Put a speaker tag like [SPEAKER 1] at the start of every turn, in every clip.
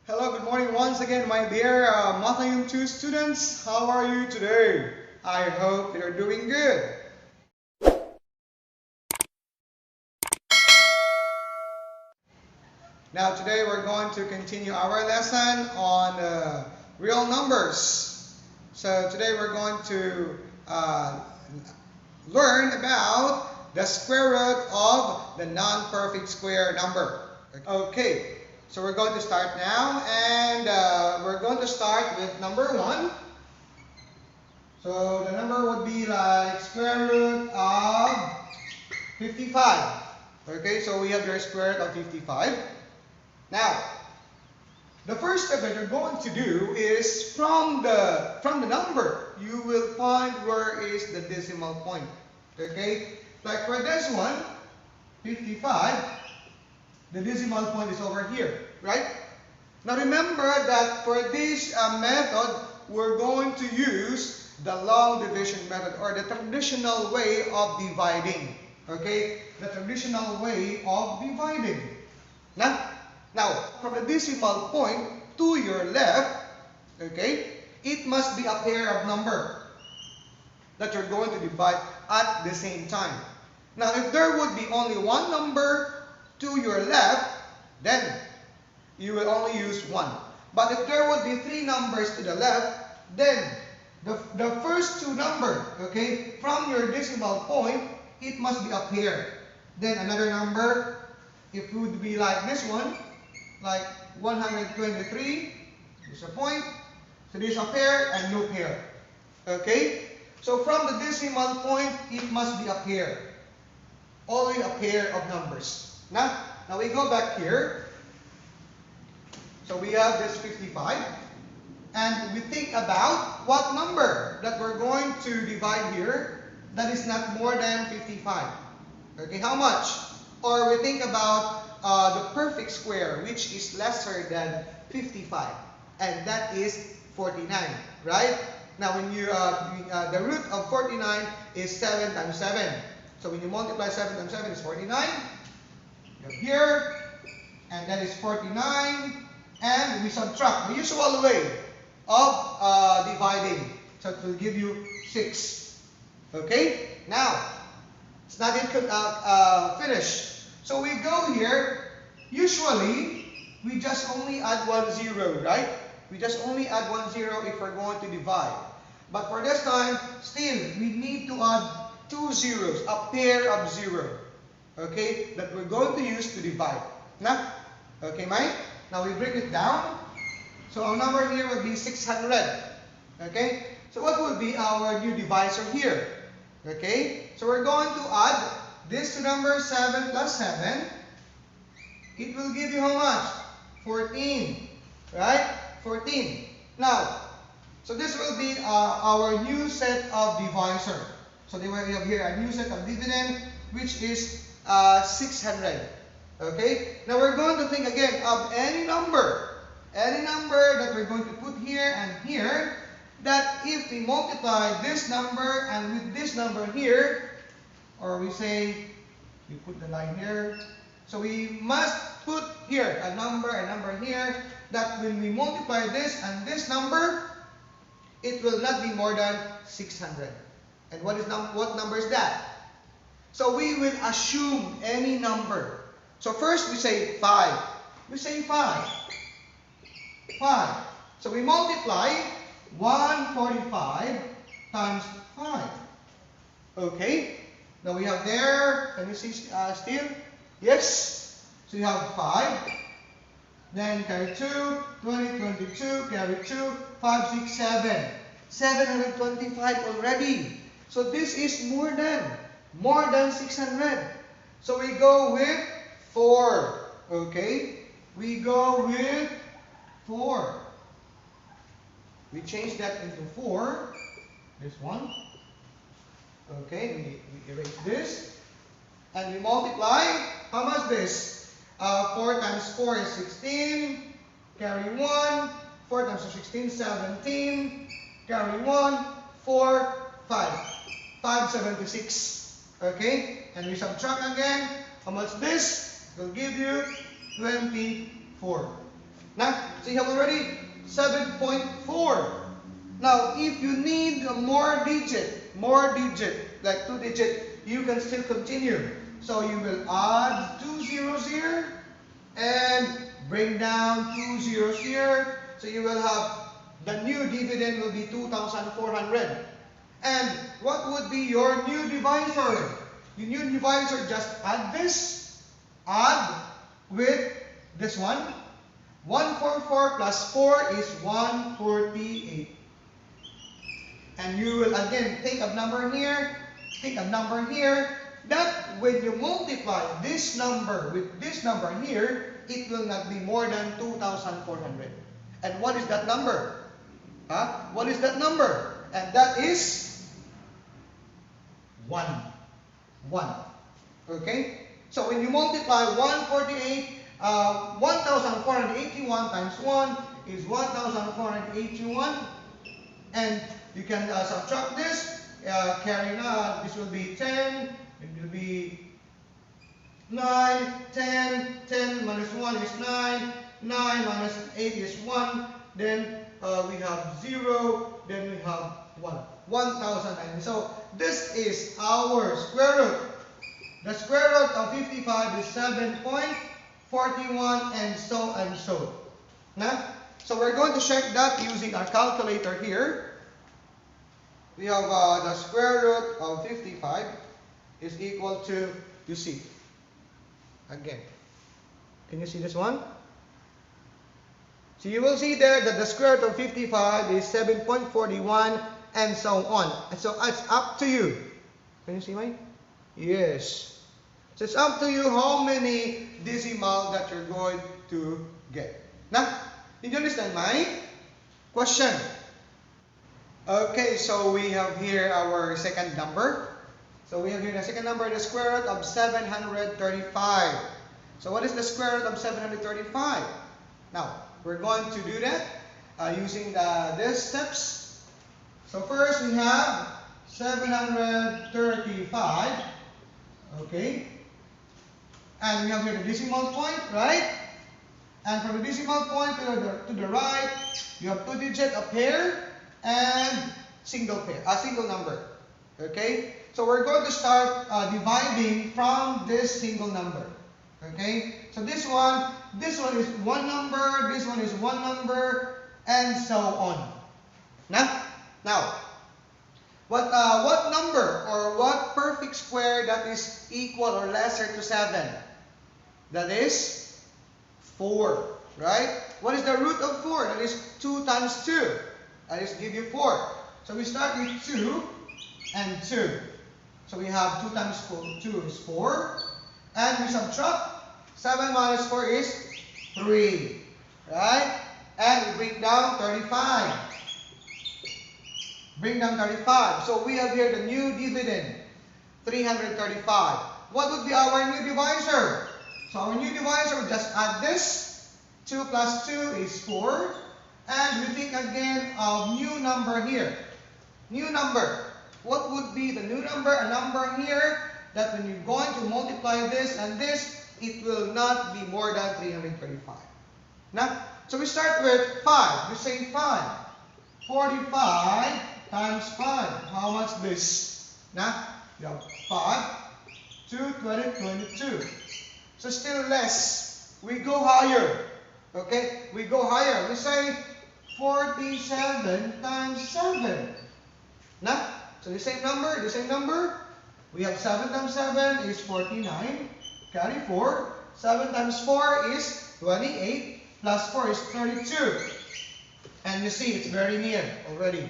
[SPEAKER 1] Hello, good morning once again, my dear Mathayum 2 students. How are you today? I hope you're doing good. Now, today we're going to continue our lesson on real numbers. So, today we're going to learn about the square root of the non-perfect square number. Okay, so we're going to start now, and we're going to start with number 1. So the number would be like square root of 55. Okay, so we have your square root of 55. Now, the first step that you're going to do is from the number, you will find where is the decimal point. Okay, like for this one, 55, the decimal point is over here, right? Now remember that for this method, we're going to use the long division method, or the traditional way of dividing. Okay? The traditional way of dividing. Now, from the decimal point to your left, okay, it must be a pair of number that you're going to divide at the same time. Now, if there would be only one number to your left, then you will only use 1. But if there would be 3 numbers to the left, then the first 2 numbers, okay, from your decimal point, it must be a pair. Then another number, it would be like this one, like 123, is a point. So this is a pair and no pair. Okay? So from the decimal point, it must be a pair. Always a pair of numbers. Now we go back here. So we have this 55, and we think about what number that we're going to divide here that is not more than 55. Okay, how much? Or we think about the perfect square, which is lesser than 55, and that is 49, right? Now when you the root of 49 is 7 times 7. So when you multiply 7 times 7 is 49. You have here, and that is 49. And we subtract the usual way of dividing. So it will give you 6. Okay? Now, it's not yet finished. So we go here. Usually, we just only add 1 0, right? We just only add 1 0 if we're going to divide. But for this time, still, we need to add 2 zeros, a pair of 0. Okay? That we're going to use to divide. Now, okay, Mike? Now we break it down. So our number here would be 600. Okay? So what would be our new divisor here? Okay? So we're going to add this to number 7 plus 7. It will give you how much? 14. Right? 14. Now, so this will be our new set of divisor. So we have here a new set of dividend, which is 600. Okay? Now we're going to think again of any number that we're going to put here and here, that if we multiply this number and with this number here, or we say, we put the line here, so we must put here a number here, that when we multiply this and this number, it will not be more than 600. And what number is that? So we will assume any number. So first we say 5. We say 5. 5. So we multiply 145 times 5. Okay. Now we have there, can you see still? Yes. So you have 5. Then carry 2, 20, 22, carry 2, 5, 6, 7. 725 already. So this is more than 600. So we go with 4. Okay? We go with 4. We change that into 4. This one. Okay, we erase this. And we multiply. How much this? 4 times 4 is 16. Carry 1. 4 times 16, 17. Carry 1. 4, 5. 576. Okay? And we subtract again. How much this? Will give you 24. Now, so you have already 7.4. Now, if you need more digit, like 2 digit, you can still continue. So you will add 2 zeros here and bring down 2 zeros here. So you will have the new dividend will be 2,400. And what would be your new divisor? Your new divisor, just add this, add with this one. 144 plus 4 is 148. And you will again take a number here, take a number here, that when you multiply this number with this number here, it will not be more than 2,400. And what is that number? What is that number? And that is 1. 1. Okay? So when you multiply 148, 1,481 times 1 is 1,481. And you can subtract this, carry on, this will be 10, it will be 9, 10, 10 minus 1 is 9, 9 minus 8 is 1, then we have 0, then we have 1, 1,009. So this is our square root. The square root of 55 is 7.41 and so and so. Now, so we're going to check that using our calculator here. We have the square root of 55 is equal to, you see, again, can you see this one? So you will see there that the square root of 55 is 7.41 and so on. And so it's up to you. Can you see mine? Yes. So it's up to you how many decimal that you're going to get. Now, did you understand my question? Okay, so we have here our second number. So we have here the second number, the square root of 735. So what is the square root of 735? Now, we're going to do that using these steps. So first we have 735. Okay. And we have here the decimal point, right? And from the decimal point to the right, you have 2 digit, a pair, and single number. Okay? So we're going to start dividing from this single number. Okay? So this one is one number, this one is one number, and so on. Now what number or what perfect square that is equal or lesser to 7? That is 4, right? What is the root of 4? That is 2 times 2. That is give you 4. So we start with 2 and 2. So we have 2 times 2 is 4. And we subtract 7 minus 4 is 3. Right? And we bring down 35. Bring down 35. So we have here the new dividend, 335. What would be our new divisor? So our new divisor, we just add this. 2 plus 2 is 4. And we think again of new number here. New number. What would be the new number? A number here that when you're going to multiply this and this, it will not be more than 335. Now, so we start with 5. We say 5. 45 times 5. How much this? Now, you have 5, 2, 20, 22. So still less. We go higher. Okay? We go higher. We say 47 times 7. Now, so the same number. We have 7 times 7 is 49. Carry 4. 7 times 4 is 28. Plus 4 is 32. And you see, it's very near already.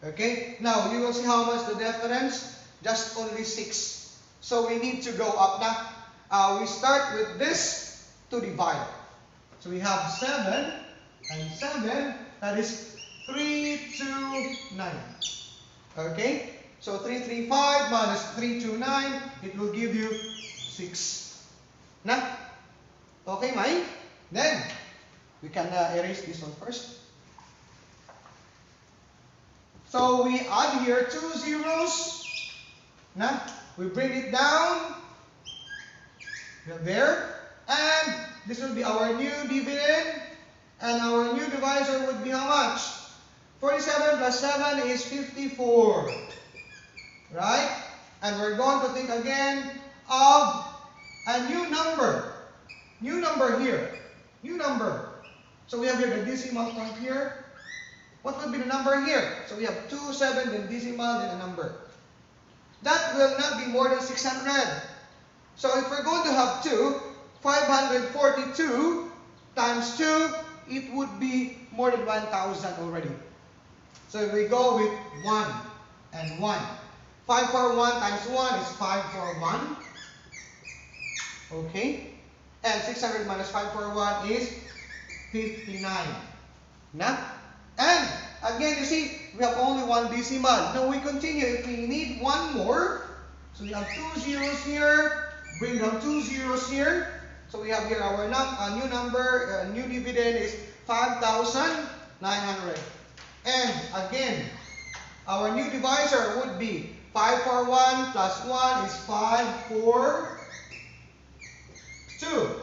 [SPEAKER 1] Okay? Now, you will see how much the difference. Just only 6. So we need to go up now. We start with this to divide. So we have 7 and 7. That is 329. Okay? So 335 minus 329, it will give you 6. Now, okay, Mike? Then, we can erase this one first. So we add here 2 zeros. Now, we bring it down. There. And this will be our new dividend. And our new divisor would be how much? 47 plus 7 is 54. Right? And we're going to think again of a new number. New number here. New number. So we have here the decimal point here. What would be the number here? So we have 2, 7, then decimal, then a number. That will not be more than 600. So if we're going to have 2, 542 times 2, it would be more than 1,000 already. So if we go with 1 and 1. 541 times 1 is 541. Okay? And 600 minus 541 is 59. Na? And again, you see, we have only one decimal. Now we continue. If we need one more, so we have 2 zeros here, bring down 2 zeros here. So we have here our new number, new dividend is 5,900. And again, our new divisor would be 541 plus 1 is 542.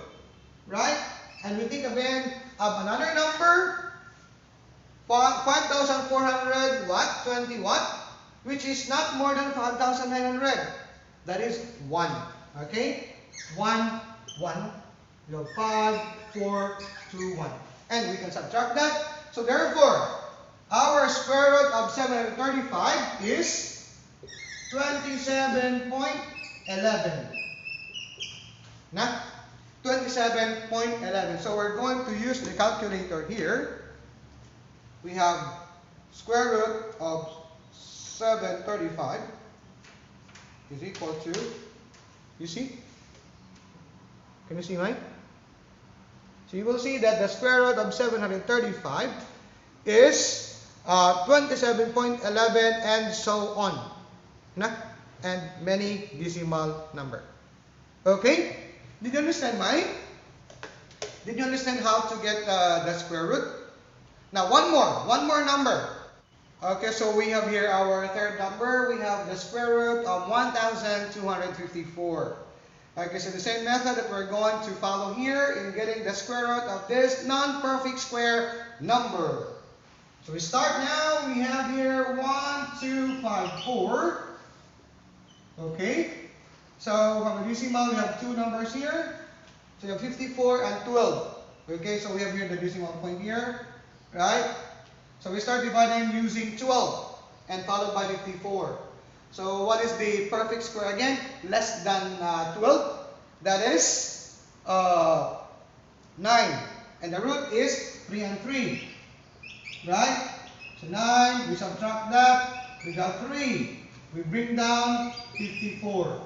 [SPEAKER 1] Right? And we think again of another number. 5,400 what? 20 what? Which is not more than 5,900. That is 1. Okay? 1, 1. You have 5, 4, 2, 1. And we can subtract that. So therefore, our square root of 735 is 27.11. Na? 27.11. So we're going to use the calculator here. We have square root of 735 is equal to, you see? Can you see mine? So you will see that the square root of 735 is 27.11 and so on. Na? And many decimal number. Okay? Did you understand mine? Did you understand how to get the square root? Now one more number. Okay, so we have here our third number. We have the square root of 1,254. Okay, so the same method that we're going to follow here in getting the square root of this non-perfect square number. So we start now. We have here 1, 2, 5, 4. Okay, so from the decimal we have two numbers here. So we have 54 and 12. Okay, so we have here the decimal point here. Right? So we start dividing using 12 and followed by 54. So what is the perfect square again? Less than 12. That is 9. And the root is 3 and 3. Right? So 9, we subtract that. We got 3. We bring down 54.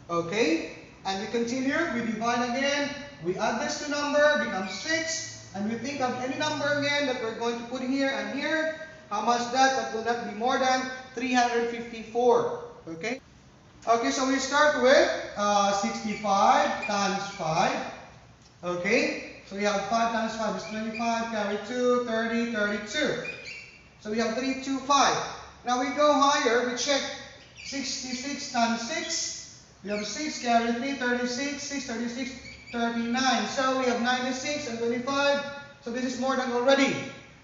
[SPEAKER 1] Okay? And we continue. We divide again. We add this to number, becomes 6. And we think of any number again that we're going to put here and here. How much that? That will not be more than 354. Okay? Okay, so we start with 65 times 5. Okay? So we have 5 times 5 is 25, carry 2, 30, 32. So we have 325. Now we go higher, we check 66 times 6. We have 6, carry 3, 36, 6, 36, 39. So we have 96 and 25. So this is more than already.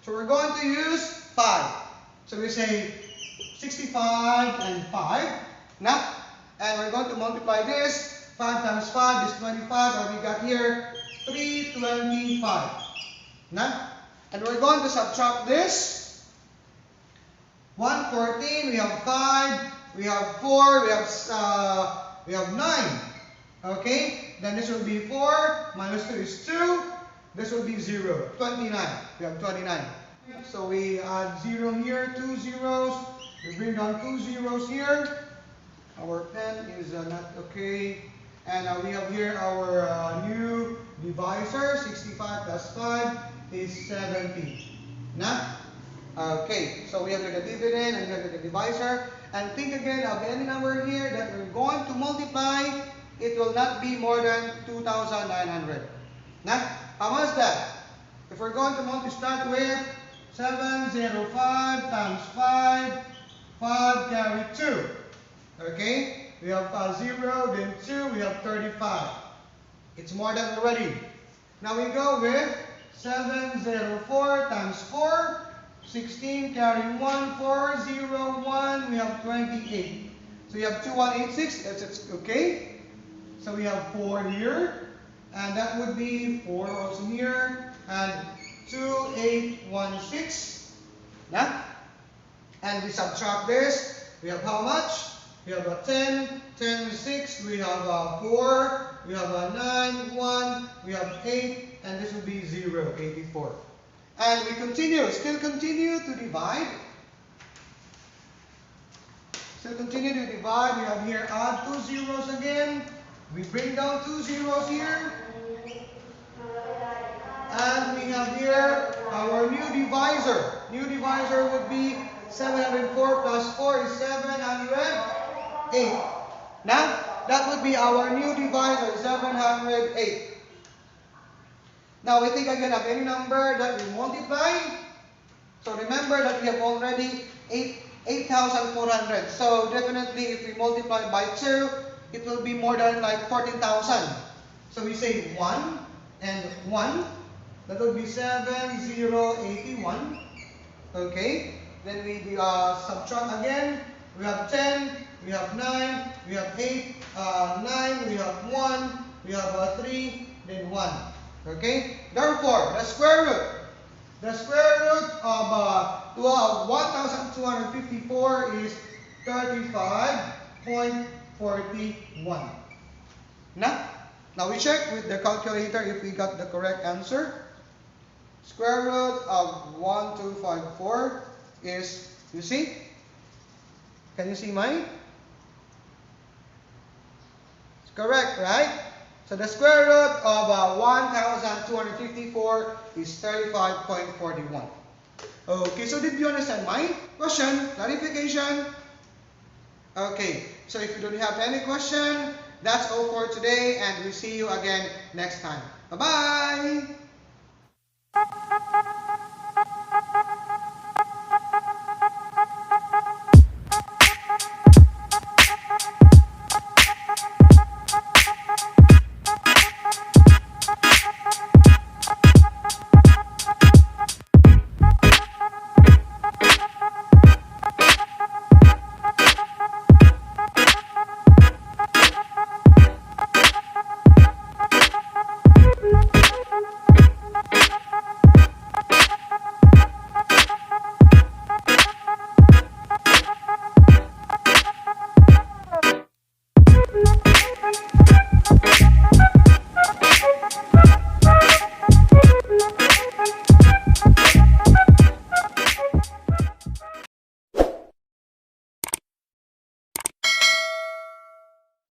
[SPEAKER 1] So we're going to use 5. So we say 65 and 5. Now, and we're going to multiply this. 5 times 5 is 25. Or we got here 325. Now, and we're going to subtract this. 114. We have 5. We have 4. We have 9. Okay. Then this will be 4, minus 2 is 2, this will be 0, 29, we have 29. So we add 0 here, 2 zeros, we bring down 2 zeros here, our pen is not okay, and we have here our new divisor, 65 plus 5 is 70. Na? Okay, so we have here the dividend and we have here the divisor, and think again of any number here that we're going to multiply. It will not be more than 2,900. Now, how much is that? If we're going to start with 705 times 5, 5 carry 2. Okay? We have 0, then 2, we have 35. It's more than already. Now we go with 704 times 4, 16, carrying 1, 401, we have 28. So we have 2186, that's okay. So we have 4 here, and that would be 4 also here, and 2816. Now, and we subtract this, we have how much? We have a 10, 10, 6, we have a 4, we have a 9, 1, we have 8, and this will be 0, 84. And we continue, still continue to divide. Still continue to divide, we have here add 2 zeros again. We bring down 2 zeros here. And we have here our new divisor. New divisor would be 704 plus 4 is 708. Now, that would be our new divisor, 708. Now, we think again of any number that we multiply. So remember that we have already 8,400. So definitely if we multiply by 2, it will be more than like 14,000. So we say 1 and 1. That would be 7081. Okay. Then we subtract again. We have 10, we have 9, we have 8, 9, we have 1, we have 3, then 1. Okay. Therefore, the square root. The square root of 1,254 is 35.41. Now we check with the calculator if we got the correct answer. Square root of 1254 is, you see? Can you see mine? It's correct, right? So the square root of 1,254 is 35.41. Okay, so did you understand my question? Clarification? Okay, so if you don't have any question, that's all for today, and we'll see you again next time. Bye-bye!